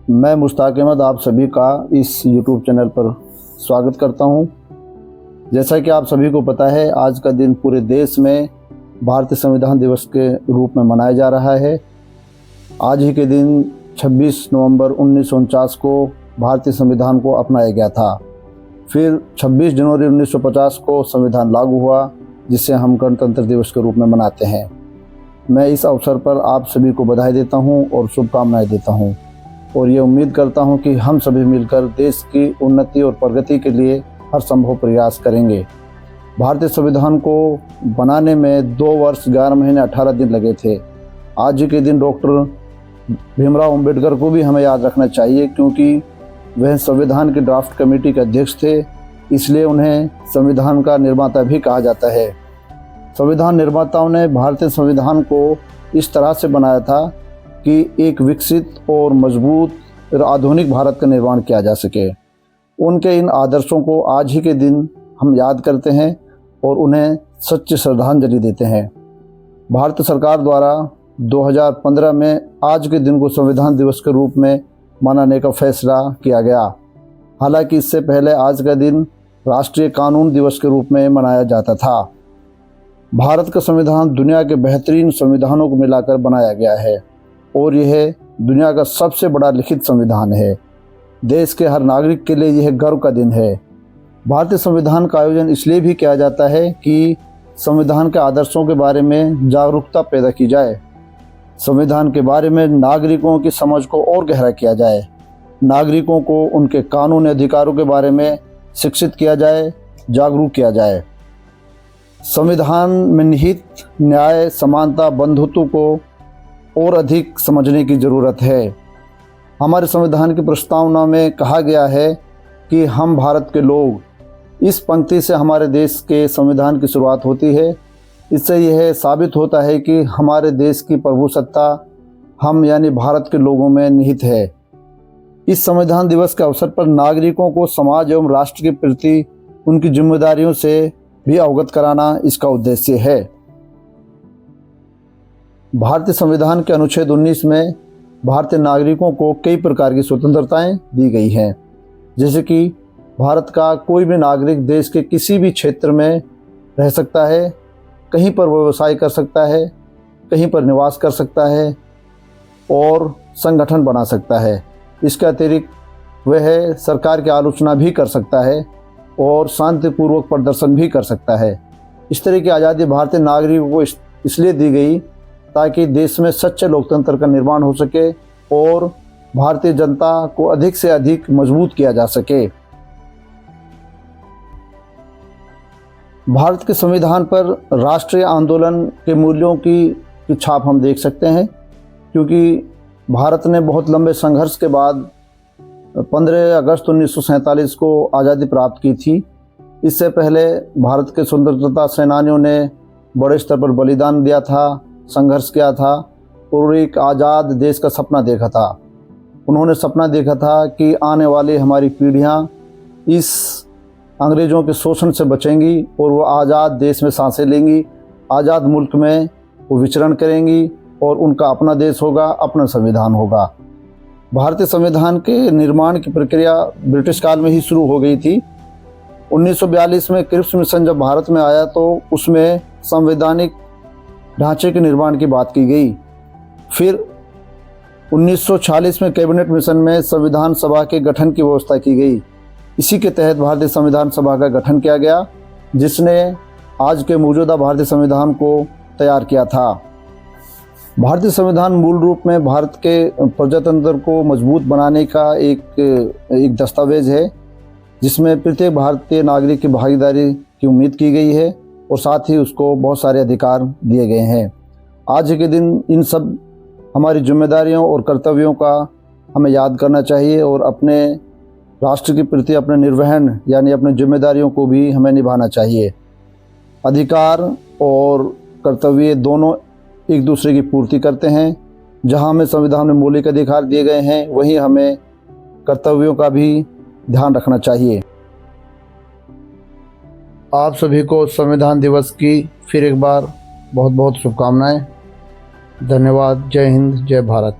मैं मुश्ताक अहमद आप सभी का इस YouTube चैनल पर स्वागत करता हूं। जैसा कि आप सभी को पता है, आज का दिन पूरे देश में भारतीय संविधान दिवस के रूप में मनाया जा रहा है। आज ही के दिन 26 नवंबर 1949 को भारतीय संविधान को अपनाया गया था। फिर 26 जनवरी 1950 को संविधान लागू हुआ, जिसे हम गणतंत्र दिवस के रूप में मनाते हैं। मैं इस अवसर पर आप सभी को बधाई देता हूं और शुभकामनाएं देता हूं, और ये उम्मीद करता हूं कि हम सभी मिलकर देश की उन्नति और प्रगति के लिए हर संभव प्रयास करेंगे। भारतीय संविधान को बनाने में 2 वर्ष 11 महीने 18 दिन लगे थे। आज ही के दिन डॉक्टर भीमराव अंबेडकर को भी हमें याद रखना चाहिए, क्योंकि वह संविधान की ड्राफ्ट कमेटी के अध्यक्ष थे, इसलिए उन्हें संविधान का निर्माता भी कहा जाता है। संविधान निर्माताओं ने भारतीय संविधान को इस तरह से बनाया था कि एक विकसित और मजबूत और आधुनिक भारत का निर्माण किया जा सके। उनके इन आदर्शों को आज ही के दिन हम याद करते हैं और उन्हें सच्ची श्रद्धांजलि देते हैं। भारत सरकार द्वारा 2015 में आज के दिन को संविधान दिवस के रूप में मनाने का फैसला किया गया। हालांकि इससे पहले आज का दिन राष्ट्रीय कानून दिवस के रूप में मनाया जाता था। भारत का संविधान दुनिया के बेहतरीन संविधानों को मिलाकर बनाया गया है और यह दुनिया का सबसे बड़ा लिखित संविधान है। देश के हर नागरिक के लिए यह गर्व का दिन है। भारतीय संविधान का आयोजन इसलिए भी किया जाता है कि संविधान के आदर्शों के बारे में जागरूकता पैदा की जाए, संविधान के बारे में नागरिकों की समझ को और गहरा किया जाए, नागरिकों को उनके कानूनी अधिकारों के बारे में शिक्षित किया जाए, जागरूक किया जाए। संविधान में निहित न्याय, समानता, बंधुत्व को और अधिक समझने की ज़रूरत है। हमारे संविधान की प्रस्तावना में कहा गया है कि हम भारत के लोग। इस पंक्ति से हमारे देश के संविधान की शुरुआत होती है। इससे यह साबित होता है कि हमारे देश की प्रभुसत्ता हम यानी भारत के लोगों में निहित है। इस संविधान दिवस के अवसर पर नागरिकों को समाज एवं राष्ट्र के प्रति उनकी जिम्मेदारियों से भी अवगत कराना इसका उद्देश्य है। भारतीय संविधान के अनुच्छेद 19 में भारतीय नागरिकों को कई प्रकार की स्वतंत्रताएं दी गई हैं, जैसे कि भारत का कोई भी नागरिक देश के किसी भी क्षेत्र में रह सकता है, कहीं पर व्यवसाय कर सकता है, कहीं पर निवास कर सकता है और संगठन बना सकता है। इसके अतिरिक्त वह सरकार की आलोचना भी कर सकता है और शांतिपूर्वक प्रदर्शन भी कर सकता है। इस तरह की आज़ादी भारतीय नागरिकों को इसलिए दी गई ताकि देश में सच्चे लोकतंत्र का निर्माण हो सके और भारतीय जनता को अधिक से अधिक मजबूत किया जा सके। भारत के संविधान पर राष्ट्रीय आंदोलन के मूल्यों की छाप हम देख सकते हैं, क्योंकि भारत ने बहुत लंबे संघर्ष के बाद 15 अगस्त 1947 को आज़ादी प्राप्त की थी। इससे पहले भारत के स्वतंत्रता सेनानियों ने बड़े स्तर पर बलिदान दिया था, संघर्ष किया था और एक आज़ाद देश का सपना देखा था। उन्होंने सपना देखा था कि आने वाली हमारी पीढ़ियां इस अंग्रेज़ों के शोषण से बचेंगी और वो आज़ाद देश में सांसें लेंगी, आज़ाद मुल्क में वो विचरण करेंगी और उनका अपना देश होगा, अपना संविधान होगा। भारतीय संविधान के निर्माण की प्रक्रिया ब्रिटिश काल में ही शुरू हो गई थी। 1942 में क्रिप्स मिशन जब भारत में आया तो उसमें संवैधानिक ढांचे के निर्माण की बात की गई। फिर 1946 में कैबिनेट मिशन में संविधान सभा के गठन की व्यवस्था की गई। इसी के तहत भारतीय संविधान सभा का गठन किया गया, जिसने आज के मौजूदा भारतीय संविधान को तैयार किया था। भारतीय संविधान मूल रूप में भारत के प्रजातंत्र को मजबूत बनाने का एक दस्तावेज है, जिसमें प्रत्येक भारतीय नागरिक की भागीदारी की उम्मीद की गई है और साथ ही उसको बहुत सारे अधिकार दिए गए हैं। आज के दिन इन सब हमारी जिम्मेदारियों और कर्तव्यों का हमें याद करना चाहिए और अपने राष्ट्र के प्रति अपने निर्वहन यानी अपनी जिम्मेदारियों को भी हमें निभाना चाहिए। अधिकार और कर्तव्य दोनों एक दूसरे की पूर्ति करते हैं। जहां हमें संविधान में मौलिक अधिकार दिए गए हैं, वहीं हमें कर्तव्यों का भी ध्यान रखना चाहिए। आप सभी को संविधान दिवस की फिर एक बार बहुत बहुत शुभकामनाएं। धन्यवाद। जय हिंद, जय भारत।